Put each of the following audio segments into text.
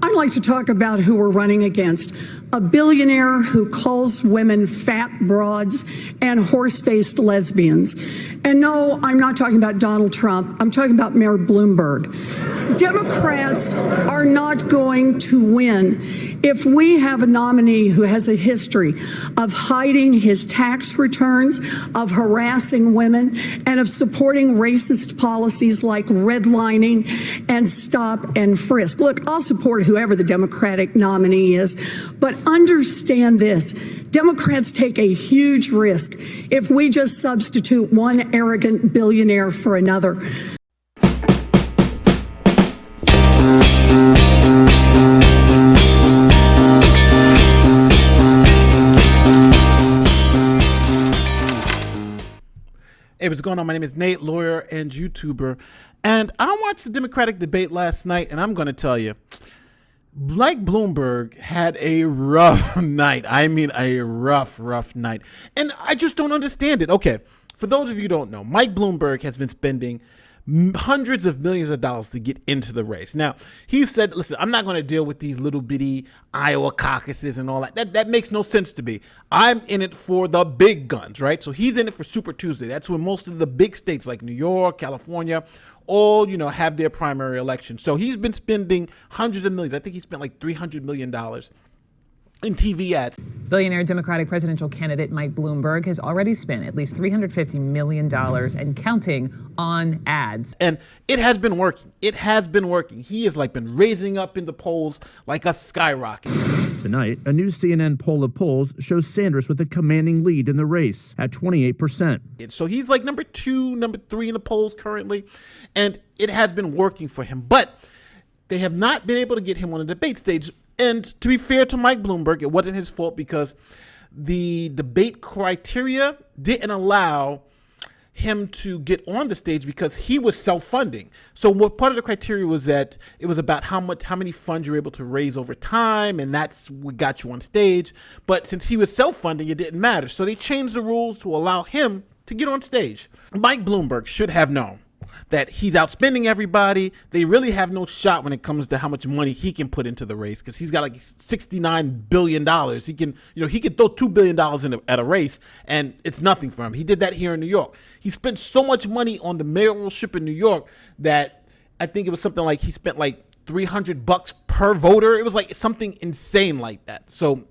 I'd like to talk about who we're running against. A billionaire who calls women fat broads and horse-faced lesbians. And no, I'm not talking about Donald Trump. I'm talking about Mayor Bloomberg. Democrats are not going to win if we have a nominee who has a history of hiding his tax returns, of harassing women, and of supporting racist policies like redlining and stop and frisk. Look, I'll support whoever the Democratic nominee is, but understand this. Democrats take a huge risk if we just substitute one arrogant billionaire for another. Hey, what's going on? My name is Nate, lawyer and YouTuber, and I watched the Democratic debate last night, and I'm going to tell you, Mike Bloomberg had a rough night. I mean, a rough night, and I just don't understand it. Okay, for those of you who don't know, Mike Bloomberg has been spending hundreds of millions of dollars to get into the race. Now, he said, listen, I'm not going to deal with these little bitty Iowa caucuses and all that. That makes no sense to me. I'm in it for the big guns, right? So he's in it for Super Tuesday. That's when most of the big states like New York, California, all, have their primary election. So he's been spending hundreds of millions. I think he spent like $300 million in TV ads. Billionaire Democratic presidential candidate Mike Bloomberg has already spent at least $350 million and counting on ads. And it has been working. It has been working. He has been raising up in the polls like a skyrocket. Tonight, a new CNN poll of polls shows Sanders with a commanding lead in the race at 28%. So he's like number 2, number 3 in the polls currently. And it has been working for him. But they have not been able to get him on the debate stage. And to be fair to Mike Bloomberg, it wasn't his fault because the debate criteria didn't allow him to get on the stage because he was self-funding. So what part of the criteria was that it was about how many funds you're able to raise over time, and that's what got you on stage. But since he was self-funding, it didn't matter. So they changed the rules to allow him to get on stage. Mike Bloomberg should have known that he's outspending everybody. They really have no shot when it comes to how much money he can put into the race because he's got like $69 billion. He can, he could throw $2 billion at a race and it's nothing for him. He did that here in New York. He spent so much money on the mayoralship in New York that I think it was something like he spent like $300 per voter. It was like something insane like that. So,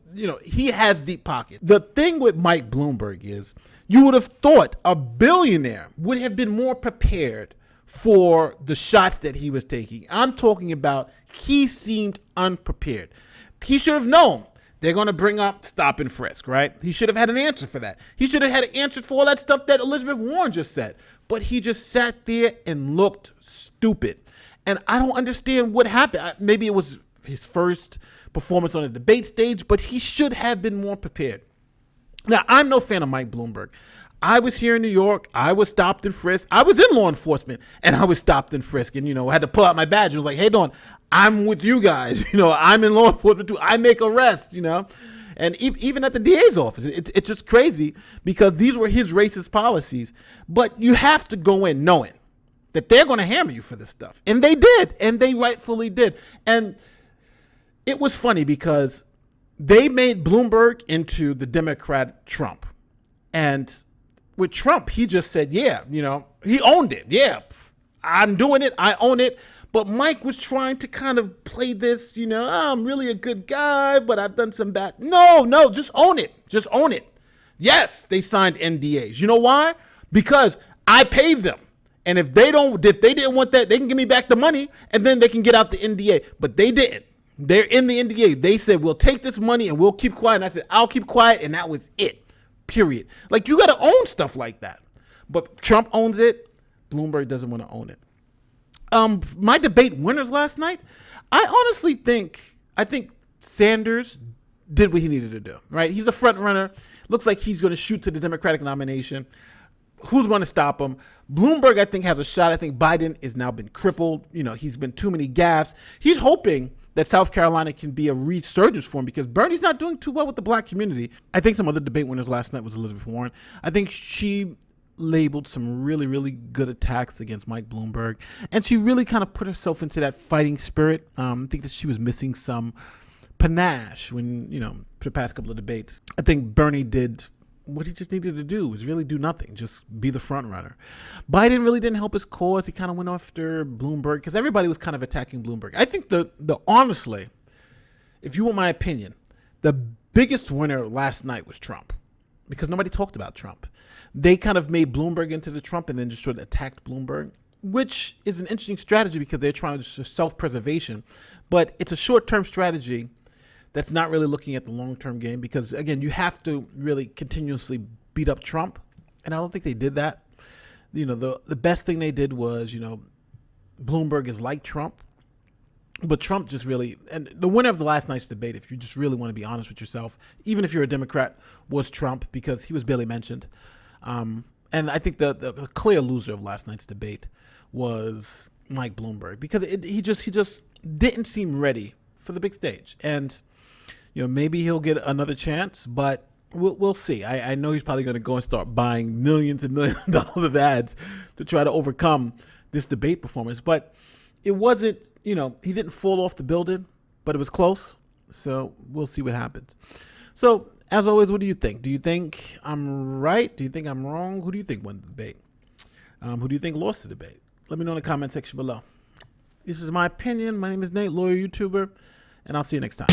he has deep pockets. The thing with Mike Bloomberg is you would have thought a billionaire would have been more prepared for the shots that he was taking. I'm talking about he seemed unprepared. He should have known they're going to bring up stop and frisk, right? He should have had an answer for that. He should have had an answer for all that stuff that Elizabeth Warren just said. But he just sat there and looked stupid. And I don't understand what happened. Maybe it was his first performance on a debate stage, but he should have been more prepared. Now, I'm no fan of Mike Bloomberg. I was here in New York. I was stopped and frisked. I was in law enforcement and I was stopped and frisked. And, I had to pull out my badge. It was like, hey, Dawn, I'm with you guys. I'm in law enforcement too. I make arrests, And even at the DA's office, it's just crazy because these were his racist policies. But you have to go in knowing that they're going to hammer you for this stuff. And they did. And they rightfully did. And it was funny because they made Bloomberg into the Democrat Trump. And with Trump, he just said, yeah, he owned it. Yeah, I'm doing it. I own it. But Mike was trying to kind of play this, I'm really a good guy, but I've done some bad. No, just own it. Just own it. Yes, they signed NDAs. You know why? Because I paid them. And if they didn't want that, they can give me back the money and then they can get out the NDA. But they didn't. They're in the NDA. They said, we'll take this money and we'll keep quiet. And I said, I'll keep quiet. And that was it. Period. Like, you got to own stuff like that. But Trump owns it. Bloomberg doesn't want to own it. My debate winners last night, I honestly think Sanders did what he needed to do, right? He's the front runner. Looks like he's going to shoot to the Democratic nomination. Who's going to stop him? Bloomberg, I think, has a shot. I think Biden has now been crippled. He's been too many gaffes. He's hoping that South Carolina can be a resurgence for him because Bernie's not doing too well with the black community. I think some other debate winners last night was Elizabeth Warren. I think she labeled some really, really good attacks against Mike Bloomberg. And she really kind of put herself into that fighting spirit. I think that she was missing some panache when, for the past couple of debates. I think Bernie did what he just needed to do, was really do nothing, just be the front runner. Biden really didn't help his cause. He kind of went after Bloomberg because everybody was kind of attacking Bloomberg. I think the honestly, if you want my opinion, the biggest winner last night was Trump, because nobody talked about Trump. They kind of made Bloomberg into the Trump and then just sort of attacked Bloomberg, which is an interesting strategy because they're trying to self-preservation, but it's a short-term strategy that's not really looking at the long-term game because, again, you have to really continuously beat up Trump, and I don't think they did that. The best thing they did was, Bloomberg is like Trump, but Trump just really, and the winner of the last night's debate, if you just really want to be honest with yourself, even if you're a Democrat, was Trump because he was barely mentioned. And I think the clear loser of last night's debate was Mike Bloomberg because he just didn't seem ready for the big stage. And maybe he'll get another chance, but we'll see. I know he's probably going to go and start buying millions and millions of dollars of ads to try to overcome this debate performance. But it wasn't, he didn't fall off the building, but it was close. So we'll see what happens. So as always, what do you think? Do you think I'm right? Do you think I'm wrong? Who do you think won the debate? Who do you think lost the debate? Let me know in the comment section below. This is my opinion. My name is Nate, lawyer, YouTuber, and I'll see you next time.